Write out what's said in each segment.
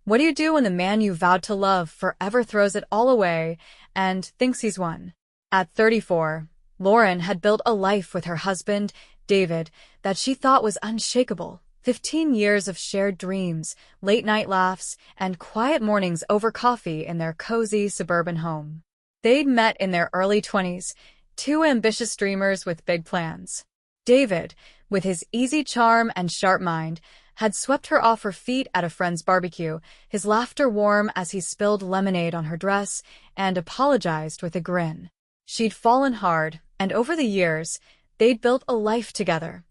What do you do when the man you vowed to love forever throws it all away and thinks he's won? At 34, Lauren had built a life with her husband, David, that she thought was unshakable. 15 years of shared dreams, late-night laughs, and quiet mornings over coffee in their cozy suburban home. They'd met in their early 20s, two ambitious dreamers with big plans. David, with his easy charm and sharp mind, had swept her off her feet at a friend's barbecue, his laughter warm as he spilled lemonade on her dress and apologized with a grin. She'd fallen hard, and over the years, they'd built a life together,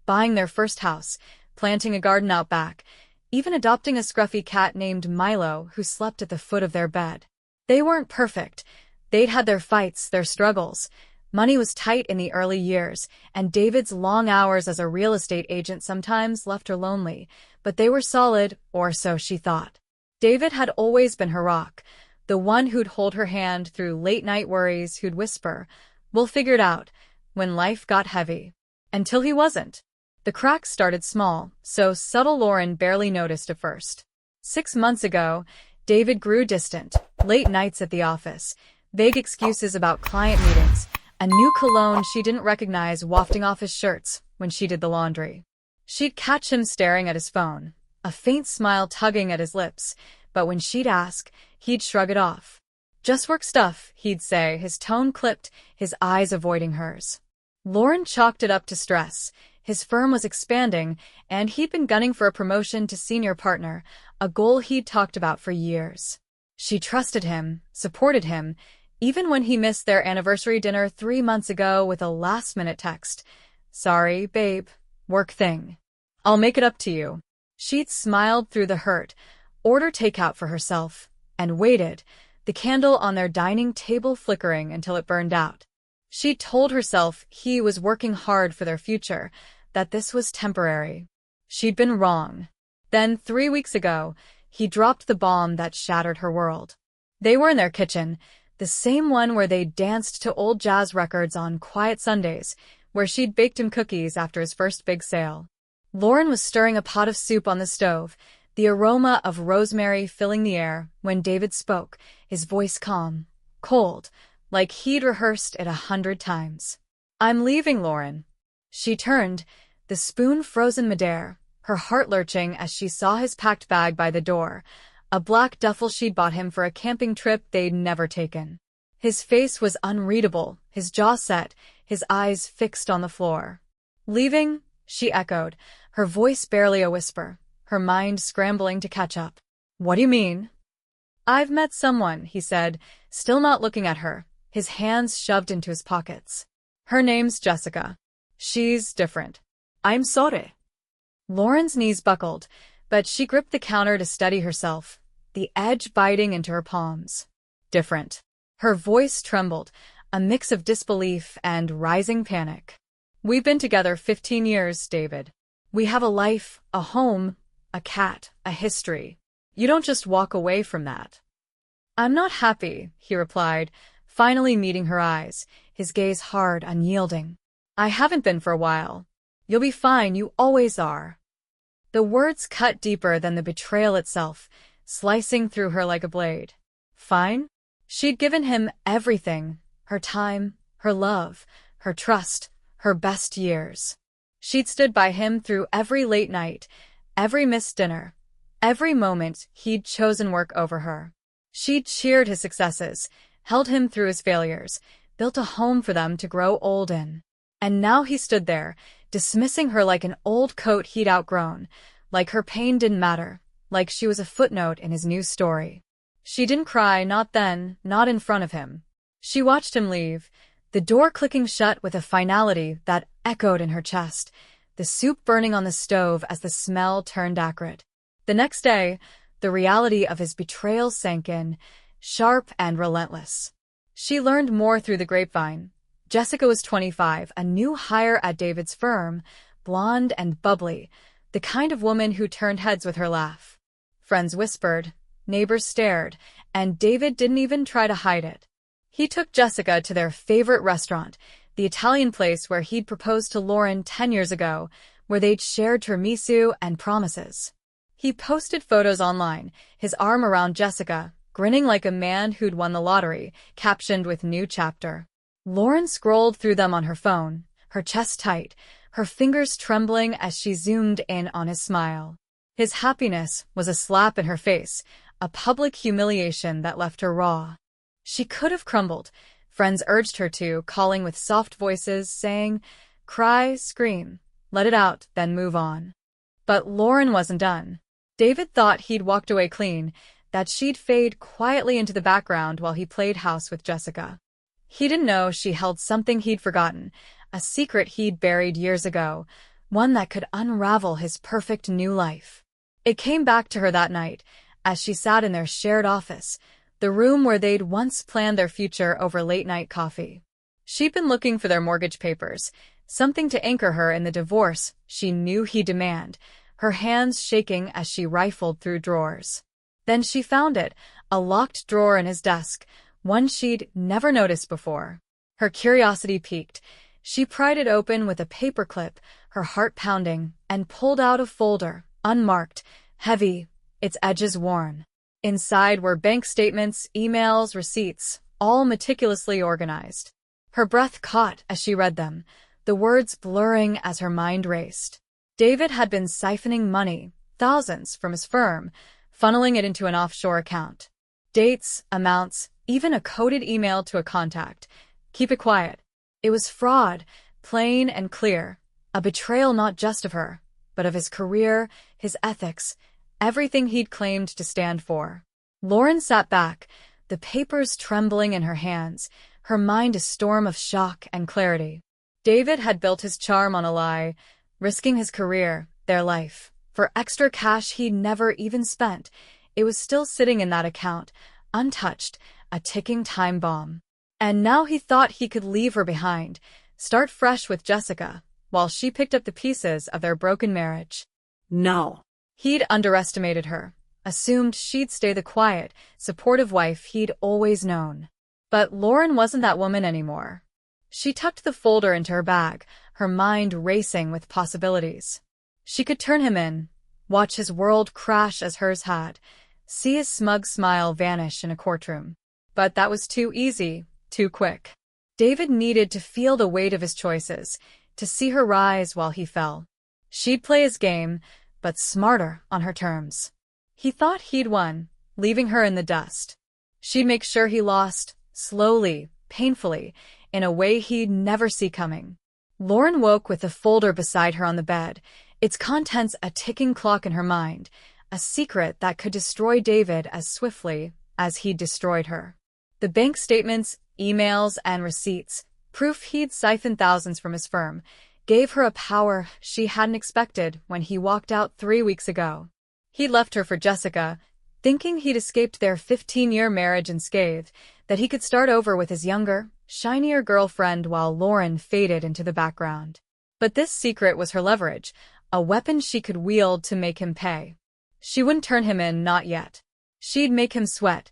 buying their first house, planting a garden out back, even adopting a scruffy cat named Milo who slept at the foot of their bed. They weren't perfect. They'd had their fights, their struggles. Money was tight in the early years, and David's long hours as a real estate agent sometimes left her lonely, but they were solid, or so she thought. David had always been her rock, the one who'd hold her hand through late-night worries, who'd whisper, "We'll figure it out," when life got heavy. Until he wasn't. The cracks started small, so subtle Lauren barely noticed at first. 6 months ago, David grew distant, late nights at the office, vague excuses about client meetings, a new cologne she didn't recognize wafting off his shirts when she did the laundry. She'd catch him staring at his phone, a faint smile tugging at his lips, but when she'd ask, he'd shrug it off. "Just work stuff," he'd say, his tone clipped, his eyes avoiding hers. Lauren chalked it up to stress. His firm was expanding, and he'd been gunning for a promotion to senior partner, a goal he'd talked about for years. She trusted him, supported him, even when he missed their anniversary dinner 3 months ago with a last-minute text. "Sorry, babe. Work thing. I'll make it up to you." She'd smiled through the hurt, ordered takeout for herself, and waited, the candle on their dining table flickering until it burned out. She told herself he was working hard for their future, that this was temporary. She'd been wrong. Then, 3 weeks ago, he dropped the bomb that shattered her world. They were in their kitchen, the same one where they danced to old jazz records on quiet Sundays, where she'd baked him cookies after his first big sale. Lauren was stirring a pot of soup on the stove, the aroma of rosemary filling the air, when David spoke, his voice calm, cold, like he'd rehearsed it 100 times. "I'm leaving, Lauren." She turned, the spoon frozen midair, her heart lurching as she saw his packed bag by the door, a black duffel she'd bought him for a camping trip they'd never taken. His face was unreadable, his jaw set, his eyes fixed on the floor. "Leaving?" she echoed, her voice barely a whisper, her mind scrambling to catch up. "What do you mean?" "I've met someone," he said, still not looking at her, his hands shoved into his pockets. "Her name's Jessica. She's different." "I'm sorry." Lauren's knees buckled, but she gripped the counter to steady herself, the edge biting into her palms. "Different." Her voice trembled, a mix of disbelief and rising panic. "We've been together 15 years, David. We have a life, a home, a cat, a history. You don't just walk away from that." "I'm not happy," he replied, finally meeting her eyes, his gaze hard, unyielding. "I haven't been for a while. You'll be fine, you always are." The words cut deeper than the betrayal itself, slicing through her like a blade. Fine? She'd given him everything, her time, her love, her trust, her best years. She'd stood by him through every late night, every missed dinner, every moment he'd chosen work over her. She'd cheered his successes, held him through his failures, built a home for them to grow old in. And now he stood there, dismissing her like an old coat he'd outgrown, like her pain didn't matter, like she was a footnote in his new story. She didn't cry, not then, not in front of him. She watched him leave, the door clicking shut with a finality that echoed in her chest, the soup burning on the stove as the smell turned acrid. The next day, the reality of his betrayal sank in, sharp and relentless. She learned more through the grapevine. Jessica was 25, a new hire at David's firm, blonde and bubbly, the kind of woman who turned heads with her laugh. Friends whispered, neighbors stared, and David didn't even try to hide it. He took Jessica to their favorite restaurant, the Italian place where he'd proposed to Lauren 10 years ago, where they'd shared tiramisu and promises. He posted photos online, his arm around Jessica, grinning like a man who'd won the lottery, captioned with "New Chapter." Lauren scrolled through them on her phone, her chest tight, her fingers trembling as she zoomed in on his smile. His happiness was a slap in her face, a public humiliation that left her raw. She could have crumbled. Friends urged her to, calling with soft voices, saying, "Cry, scream, let it out, then move on." But Lauren wasn't done. David thought he'd walked away clean, that she'd fade quietly into the background while he played house with Jessica. He didn't know she held something he'd forgotten, a secret he'd buried years ago, one that could unravel his perfect new life. It came back to her that night, as she sat in their shared office, the room where they'd once planned their future over late-night coffee. She'd been looking for their mortgage papers, something to anchor her in the divorce she knew he'd demand, her hands shaking as she rifled through drawers. Then she found it, a locked drawer in his desk, one she'd never noticed before. Her curiosity piqued. She pried it open with a paperclip, her heart pounding, and pulled out a folder, unmarked, heavy, its edges worn. Inside were bank statements, emails, receipts, all meticulously organized. Her breath caught as she read them, the words blurring as her mind raced. David had been siphoning money, thousands, from his firm, funneling it into an offshore account. Dates, amounts, even a coded email to a contact. Keep it quiet. It was fraud, plain and clear, a betrayal not just of her, but of his career, his ethics, everything he'd claimed to stand for. Lauren sat back, the papers trembling in her hands, her mind a storm of shock and clarity. David had built his charm on a lie, risking his career, their life, for extra cash he'd never even spent. It was still sitting in that account, untouched, a ticking time bomb. And now he thought he could leave her behind, start fresh with Jessica, while she picked up the pieces of their broken marriage. No. He'd underestimated her, assumed she'd stay the quiet, supportive wife he'd always known. But Lauren wasn't that woman anymore. She tucked the folder into her bag, her mind racing with possibilities. She could turn him in, watch his world crash as hers had, see his smug smile vanish in a courtroom. But that was too easy, too quick. David needed to feel the weight of his choices, to see her rise while he fell. She'd play his game, but smarter on her terms. He thought he'd won, leaving her in the dust. She'd make sure he lost, slowly, painfully, in a way he'd never see coming. Lauren woke with the folder beside her on the bed, its contents a ticking clock in her mind, a secret that could destroy David as swiftly as he'd destroyed her. The bank statements, emails, and receipts, proof he'd siphoned thousands from his firm, gave her a power she hadn't expected when he walked out 3 weeks ago. He'd left her for Jessica, thinking he'd escaped their 15-year marriage unscathed, that he could start over with his younger, shinier girlfriend while Lauren faded into the background. But this secret was her leverage, a weapon she could wield to make him pay. She wouldn't turn him in, not yet. She'd make him sweat,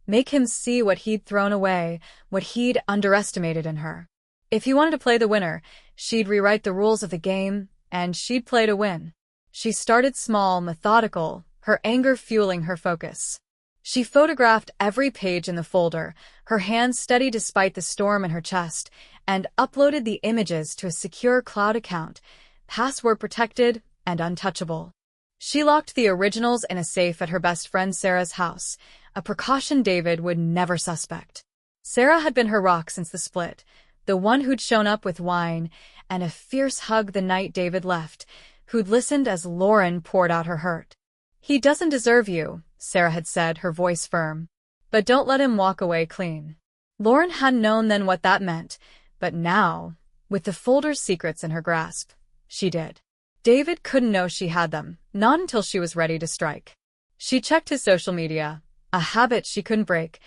make him see what he'd thrown away, what he'd underestimated in her. If he wanted to play the winner, she'd rewrite the rules of the game, and she'd play to win. She started small, methodical, her anger fueling her focus. She photographed every page in the folder, her hands steady despite the storm in her chest, and uploaded the images to a secure cloud account, password protected and untouchable. She locked the originals in a safe at her best friend Sarah's house, a precaution David would never suspect. Sarah had been her rock since the split, the one who'd shown up with wine and a fierce hug the night David left, who'd listened as Lauren poured out her hurt. "He doesn't deserve you," Sarah had said, her voice firm. "But don't let him walk away clean." Lauren hadn't known then what that meant, but now, with the folder's secrets in her grasp, she did. David couldn't know she had them, not until she was ready to strike. She checked his social media, a habit she couldn't break,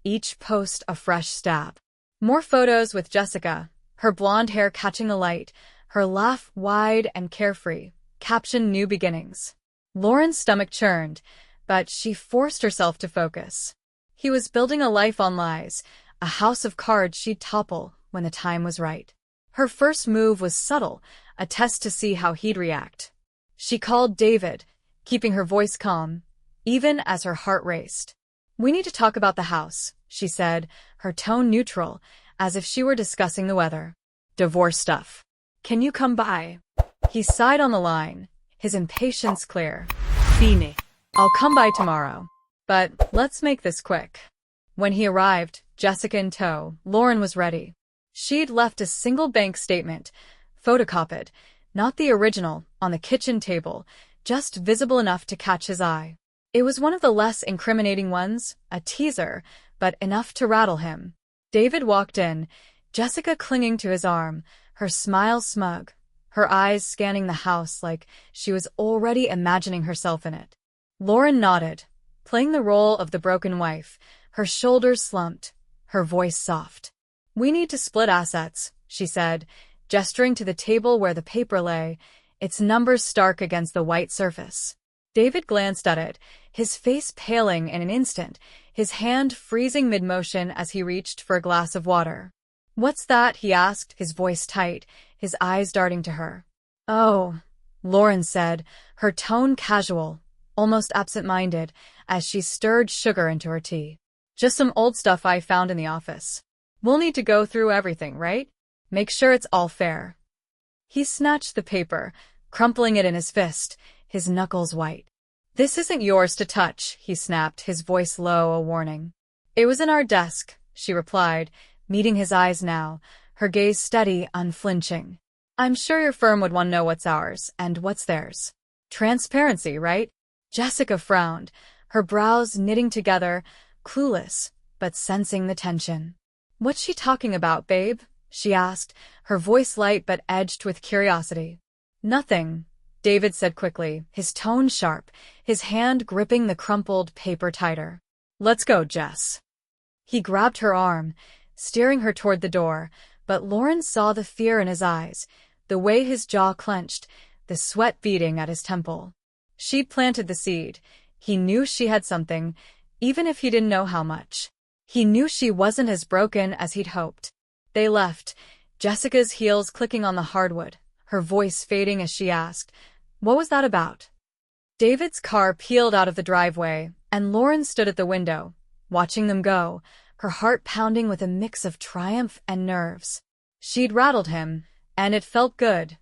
each post a fresh stab. More photos with Jessica, her blonde hair catching the light, her laugh wide and carefree, caption "New Beginnings." Lauren's stomach churned, but she forced herself to focus. He was building a life on lies, a house of cards she'd topple when the time was right. Her first move was subtle, a test to see how he'd react. She called David, keeping her voice calm, even as her heart raced. "We need to talk about the house," she said, her tone neutral, as if she were discussing the weather. "Divorce stuff. Can you come by?" He sighed on the line, his impatience clear. "Fine. I'll come by tomorrow. But let's make this quick." When he arrived, Jessica in tow, Lauren was ready. She'd left a single bank statement, photocopied, not the original, on the kitchen table, just visible enough to catch his eye. It was one of the less incriminating ones, a teaser, but enough to rattle him. David walked in, Jessica clinging to his arm, her smile smug, her eyes scanning the house like she was already imagining herself in it. Lauren nodded, playing the role of the broken wife, her shoulders slumped, her voice soft. "We need to split assets," she said, gesturing to the table where the paper lay, its numbers stark against the white surface. David glanced at it, his face paling in an instant, his hand freezing mid-motion as he reached for a glass of water. "What's that?" he asked, his voice tight, his eyes darting to her. "Oh," Lauren said, her tone casual, almost absent-minded, as she stirred sugar into her tea. "Just some old stuff I found in the office. We'll need to go through everything, right? Make sure it's all fair." He snatched the paper, crumpling it in his fist, his knuckles white. "This isn't yours to touch," he snapped, his voice low, a warning. "It was in our desk," she replied, meeting his eyes now, her gaze steady, unflinching. "I'm sure your firm would want to know what's ours and what's theirs. Transparency, right?" Jessica frowned, her brows knitting together, clueless, but sensing the tension. "What's she talking about, babe?" she asked, her voice light but edged with curiosity. "Nothing," David said quickly, his tone sharp, his hand gripping the crumpled paper tighter. "Let's go, Jess." He grabbed her arm, steering her toward the door, but Lauren saw the fear in his eyes, the way his jaw clenched, the sweat beading at his temple. She'd planted the seed. He knew she had something, even if he didn't know how much. He knew she wasn't as broken as he'd hoped. They left, Jessica's heels clicking on the hardwood, her voice fading as she asked, "What was that about?" David's car peeled out of the driveway, and Lauren stood at the window, watching them go, her heart pounding with a mix of triumph and nerves. She'd rattled him, and it felt good,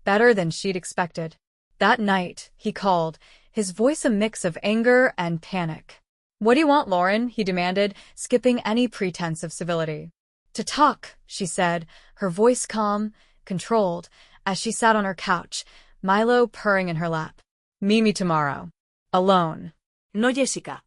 better than she'd expected. That night, he called, his voice a mix of anger and panic. "What do you want, Lauren?" he demanded, skipping any pretense of civility. "To talk," she said, her voice calm, controlled, as she sat on her couch, Milo purring in her lap. "Meet me tomorrow. Alone." No, Jessica.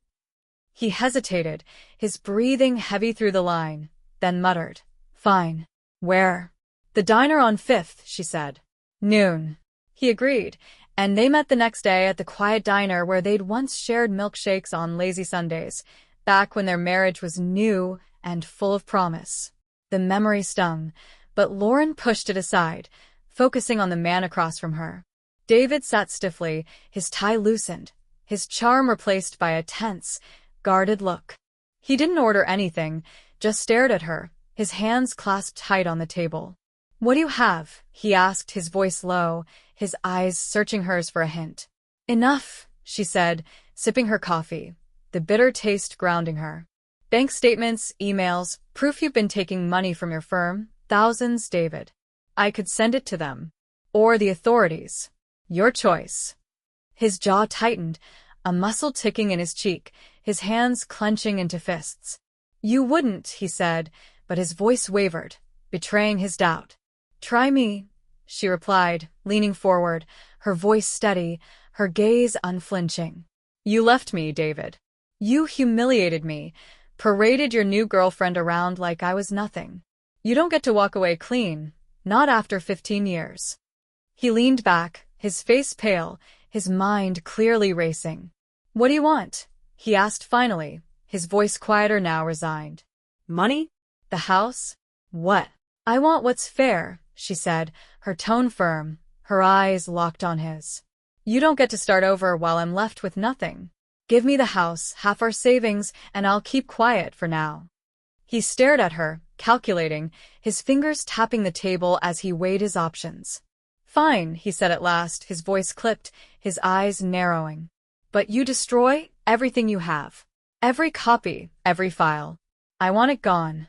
He hesitated, his breathing heavy through the line, then muttered, "Fine. Where?" "The diner on 5th, she said. "Noon." He agreed, and they met the next day at the quiet diner where they'd once shared milkshakes on lazy Sundays, back when their marriage was new and full of promise. The memory stung, but Lauren pushed it aside, focusing on the man across from her. David sat stiffly, his tie loosened, his charm replaced by a tense, guarded look. He didn't order anything, just stared at her, his hands clasped tight on the table. "What do you have?" he asked, his voice low, his eyes searching hers for a hint. "Enough," she said, sipping her coffee, the bitter taste grounding her. "Bank statements, emails, proof you've been taking money from your firm, thousands, David. I could send it to them. Or the authorities. Your choice." His jaw tightened, a muscle ticking in his cheek, his hands clenching into fists. "You wouldn't," he said, but his voice wavered, betraying his doubt. "Try me," she replied, leaning forward, her voice steady, her gaze unflinching. "You left me, David. You humiliated me, paraded your new girlfriend around like I was nothing. You don't get to walk away clean, not after 15 years. He leaned back, his face pale, his mind clearly racing. "What do you want?" he asked finally, his voice quieter now, resigned. Money? "The house? What?" "I want what's fair," she said, her tone firm, her eyes locked on his. "You don't get to start over while I'm left with nothing. Give me the house, half our savings, and I'll keep quiet for now." He stared at her, calculating, his fingers tapping the table as he weighed his options. Fine, he said at last, his voice clipped, his eyes narrowing. But you destroy everything you have. Every copy, every file. I want it gone.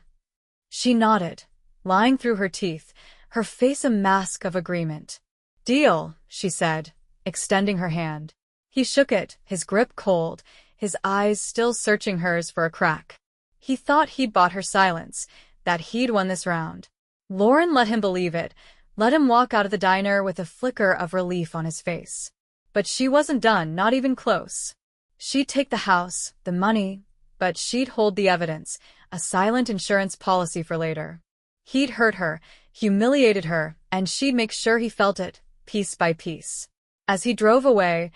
She nodded, lying through her teeth, her face a mask of agreement. Deal, she said, extending her hand. He shook it, his grip cold, his eyes still searching hers for a crack. He thought he'd bought her silence, that he'd won this round. Lauren let him believe it, let him walk out of the diner with a flicker of relief on his face. But she wasn't done, not even close. She'd take the house, the money, but she'd hold the evidence, a silent insurance policy for later. He'd hurt her, humiliated her, and she'd make sure he felt it, piece by piece. As he drove away,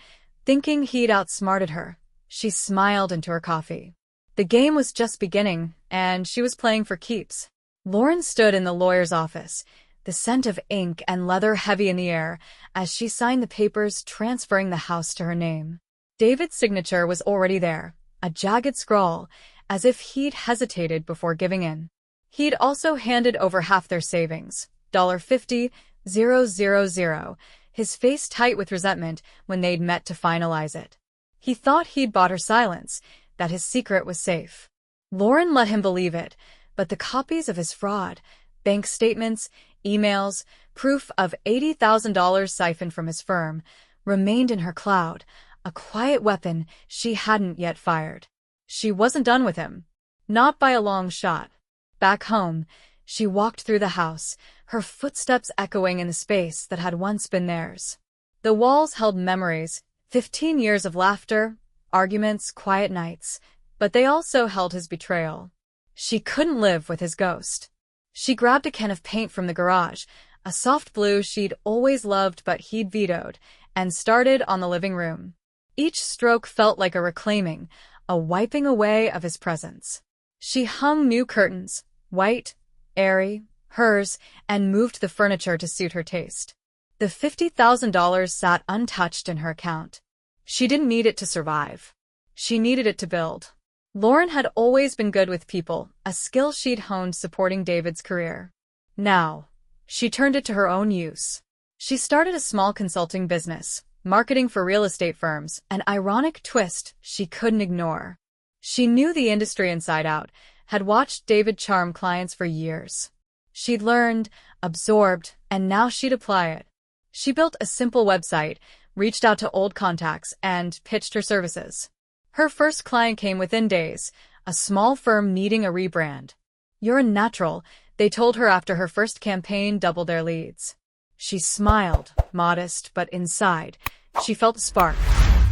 thinking he'd outsmarted her, she smiled into her coffee. The game was just beginning, and she was playing for keeps. Lauren stood in the lawyer's office, the scent of ink and leather heavy in the air, as she signed the papers transferring the house to her name. David's signature was already there, a jagged scrawl, as if he'd hesitated before giving in. He'd also handed over half their savings, $50,000, his face tight with resentment when they'd met to finalize it. He thought he'd bought her silence, that his secret was safe. Lauren let him believe it, but the copies of his fraud, bank statements, emails, proof of $80,000 siphoned from his firm, remained in her cloud, a quiet weapon she hadn't yet fired. She wasn't done with him. Not by a long shot. Back home, she walked through the house, her footsteps echoing in the space that had once been theirs. The walls held memories, 15 years of laughter, arguments, quiet nights, but they also held his betrayal. She couldn't live with his ghost. She grabbed a can of paint from the garage, a soft blue she'd always loved but he'd vetoed, and started on the living room. Each stroke felt like a reclaiming, a wiping away of his presence. She hung new curtains, white, airy, hers, and moved the furniture to suit her taste. The $50,000 sat untouched in her account. She didn't need it to survive. She needed it to build. Lauren had always been good with people, a skill she'd honed supporting David's career. Now, she turned it to her own use. She started a small consulting business, marketing for real estate firms, an ironic twist she couldn't ignore. She knew the industry inside out, had watched David charm clients for years. She'd learned, absorbed, and now she'd apply it. She built a simple website, reached out to old contacts, and pitched her services. Her first client came within days, a small firm needing a rebrand. "You're a natural," they told her after her first campaign doubled their leads. She smiled, modest, but inside, she felt a spark.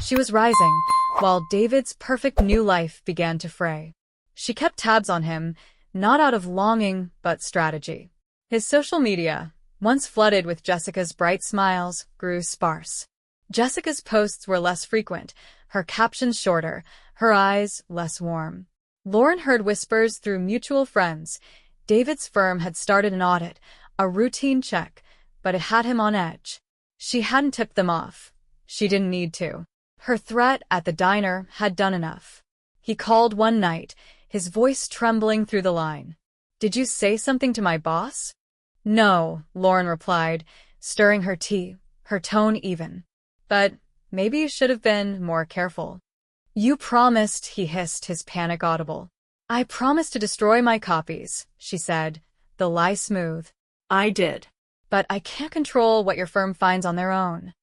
She was rising, while David's perfect new life began to fray. She kept tabs on him, not out of longing, but strategy. His social media, once flooded with Jessica's bright smiles, grew sparse. Jessica's posts were less frequent, her captions shorter, her eyes less warm. Lauren heard whispers through mutual friends. David's firm had started an audit, a routine check, but it had him on edge. She hadn't tipped them off. She didn't need to. Her threat at the diner had done enough. He called one night, his voice trembling through the line. "Did you say something to my boss?" "No," Lauren replied, stirring her tea, her tone even. "But maybe you should have been more careful." "You promised," he hissed, his panic audible. "I promised to destroy my copies," she said, the lie smooth. "I did. But I can't control what your firm finds on their own."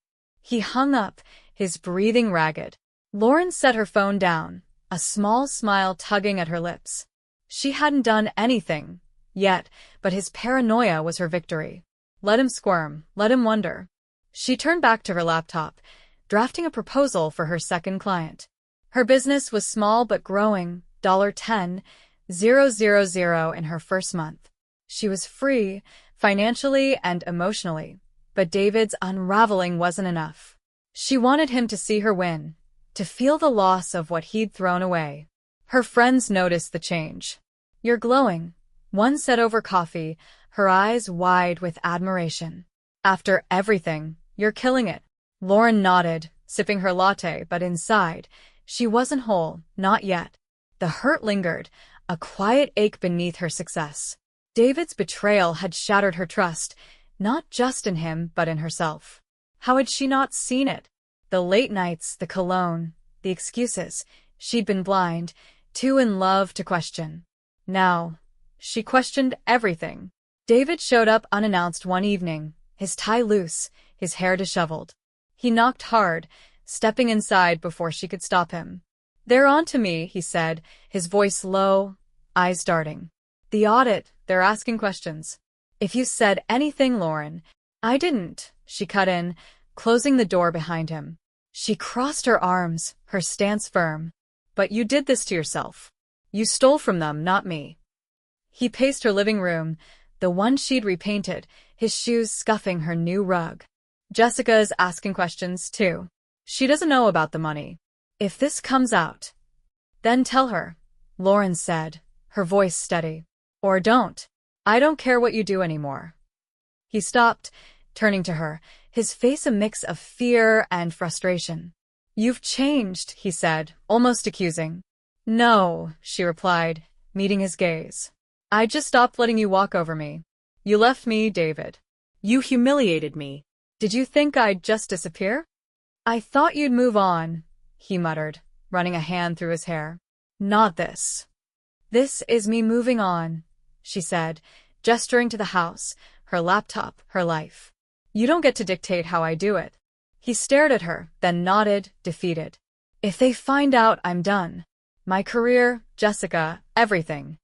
He hung up, his breathing ragged. Lauren set her phone down, a small smile tugging at her lips. She hadn't done anything yet, but his paranoia was her victory. Let him squirm, let him wonder. She turned back to her laptop, drafting a proposal for her second client. Her business was small but growing, $10,000 in her first month. She was free, financially and emotionally, but David's unraveling wasn't enough. She wanted him to see her win, to feel the loss of what he'd thrown away. Her friends noticed the change. "You're glowing," one said over coffee, her eyes wide with admiration. "After everything, you're killing it." Lauren nodded, sipping her latte, but inside, she wasn't whole, not yet. The hurt lingered, a quiet ache beneath her success. David's betrayal had shattered her trust, not just in him but in herself. How had she not seen it? The late nights, the cologne, the excuses. She'd been blind, too in love to question. Now, she questioned everything. David showed up unannounced one evening, his tie loose, his hair disheveled. He knocked hard, stepping inside before she could stop him. "They're on to me," he said, his voice low, eyes darting. "The audit, they're asking questions." "If you said anything, Lauren—" "I didn't," she cut in, closing the door behind him. She crossed her arms, her stance firm. "But you did this to yourself. You stole from them, not me." He paced her living room, the one she'd repainted, his shoes scuffing her new rug. "Jessica is asking questions, too. She doesn't know about the money. If this comes out, then tell her," Lauren said, her voice steady. "Or don't. I don't care what you do anymore." He stopped, turning to her, his face a mix of fear and frustration. "You've changed," he said, almost accusing. "No," she replied, meeting his gaze. "I just stopped letting you walk over me. You left me, David. You humiliated me. Did you think I'd just disappear?" "I thought you'd move on," he muttered, running a hand through his hair. "Not this." "This is me moving on," she said, gesturing to the house, her laptop, her life. "You don't get to dictate how I do it." He stared at her, then nodded, defeated. "If they find out, I'm done. My career, Jessica, everything."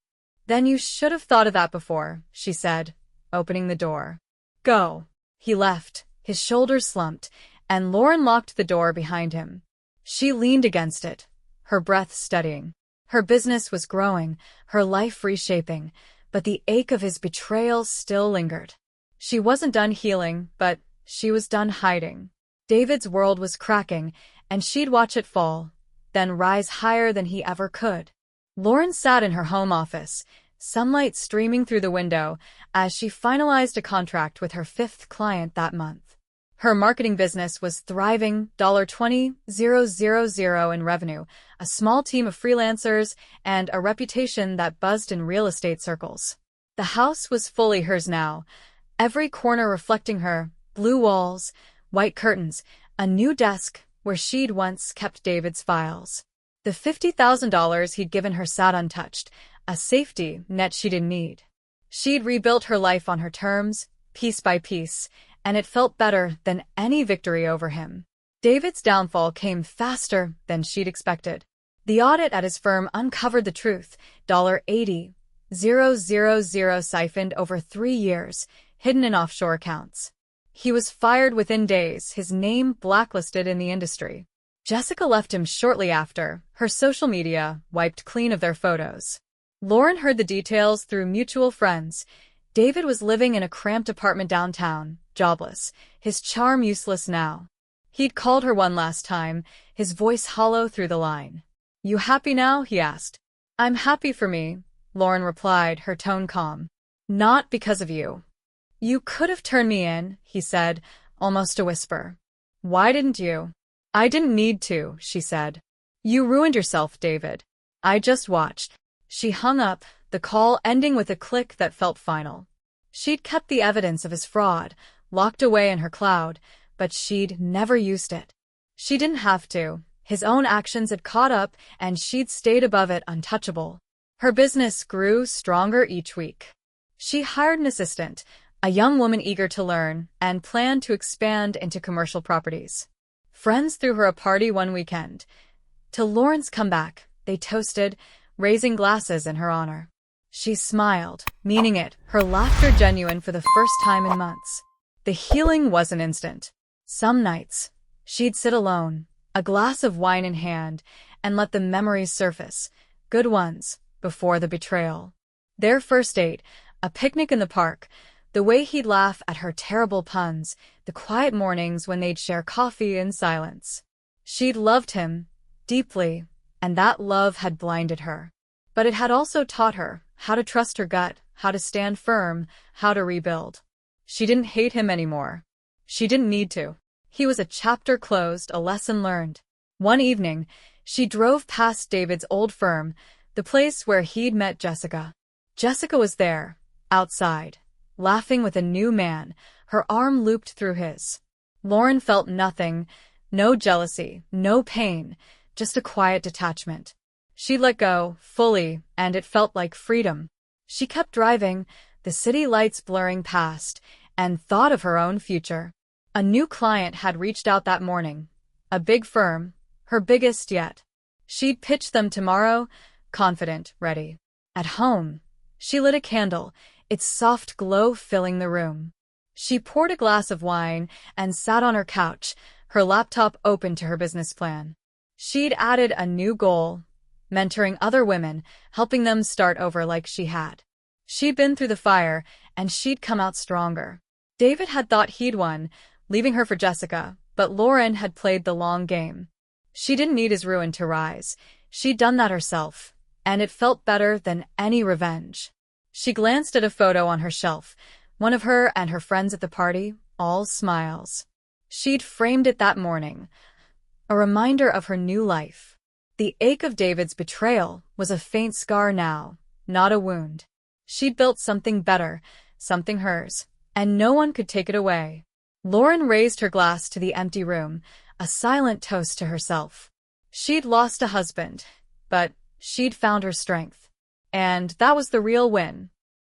"Then you should have thought of that before," she said, opening the door. "Go." He left, his shoulders slumped, and Lauren locked the door behind him. She leaned against it, her breath steadying. Her business was growing, her life reshaping, but the ache of his betrayal still lingered. She wasn't done healing, but she was done hiding. David's world was cracking, and she'd watch it fall, then rise higher than he ever could. Lauren sat in her home office, sunlight streaming through the window, as she finalized a contract with her 5th client that month. Her marketing business was thriving, $20,000 in revenue, a small team of freelancers, and a reputation that buzzed in real estate circles. The house was fully hers now, every corner reflecting her, blue walls, white curtains, a new desk where she'd once kept David's files. The $50,000 he'd given her sat untouched, a safety net she didn't need. She'd rebuilt her life on her terms, piece by piece, and it felt better than any victory over him. David's downfall came faster than she'd expected. The audit at his firm uncovered the truth, $80,000 siphoned over 3 years, hidden in offshore accounts. He was fired within days, his name blacklisted in the industry. Jessica left him shortly after, her social media wiped clean of their photos. Lauren heard the details through mutual friends. David was living in a cramped apartment downtown, jobless, his charm useless now. He'd called her one last time, his voice hollow through the line. "You happy now?" he asked. "I'm happy for me," Lauren replied, her tone calm. "Not because of you." "You could have turned me in," he said, almost a whisper. "Why didn't you?" "I didn't need to," she said. "You ruined yourself, David. I just watched." She hung up, the call ending with a click that felt final. She'd kept the evidence of his fraud, locked away in her cloud, but she'd never used it. She didn't have to. His own actions had caught up, and she'd stayed above it untouchable. Her business grew stronger each week. She hired an assistant, a young woman eager to learn, and planned to expand into commercial properties. Friends threw her a party one weekend. To Lauren's comeback, they toasted, raising glasses in her honor. She smiled, meaning it, her laughter genuine for the first time in months. The healing wasn't instant. Some nights, she'd sit alone, a glass of wine in hand, and let the memories surface, good ones, before the betrayal. Their first date, a picnic in the park, the way he'd laugh at her terrible puns, the quiet mornings when they'd share coffee in silence. She'd loved him, deeply, and that love had blinded her. But it had also taught her how to trust her gut, how to stand firm, how to rebuild. She didn't hate him anymore. She didn't need to. He was a chapter closed, a lesson learned. One evening, she drove past David's old firm, the place where he'd met Jessica. Jessica was there, outside, laughing with a new man, her arm looped through his. Lauren felt nothing, no jealousy, no pain, just a quiet detachment. She let go, fully, and it felt like freedom. She kept driving, the city lights blurring past, and thought of her own future. A new client had reached out that morning. A big firm, her biggest yet. She'd pitch them tomorrow, confident, ready. At home, she lit a candle, its soft glow filling the room. She poured a glass of wine and sat on her couch, her laptop open to her business plan. She'd added a new goal, mentoring other women, helping them start over like she had. She'd been through the fire, and she'd come out stronger. David had thought he'd won, leaving her for Jessica, but Lauren had played the long game. She didn't need his ruin to rise. She'd done that herself, and it felt better than any revenge. She glanced at a photo on her shelf, one of her and her friends at the party, all smiles. She'd framed it that morning, a reminder of her new life. The ache of David's betrayal was a faint scar now, not a wound. She'd built something better, something hers, and no one could take it away. Lauren raised her glass to the empty room, a silent toast to herself. She'd lost a husband, but she'd found her strength. And that was the real win.